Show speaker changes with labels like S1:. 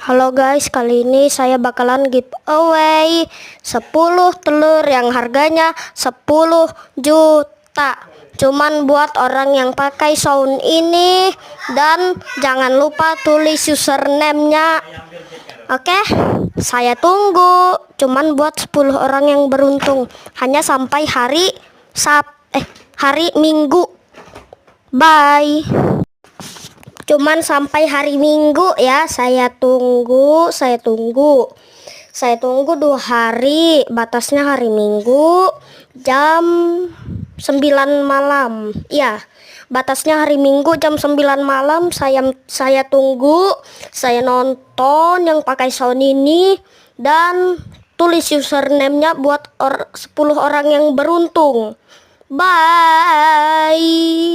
S1: Halo guys, kali ini saya bakalan giveaway 10 telur yang harganya 10 juta. Cuman buat orang yang pakai sound ini, dan jangan lupa tulis username-nya. Oke, saya tunggu. Cuman buat 10 orang yang beruntung. Hanya sampai hari Minggu. Bye. Cuman sampai hari Minggu ya, saya tunggu 2 hari, batasnya hari Minggu jam 9 malam ya, batasnya hari Minggu jam 9 malam. Saya tunggu, saya nonton yang pakai sound ini, dan tulis username-nya buat 10 orang yang beruntung. Bye.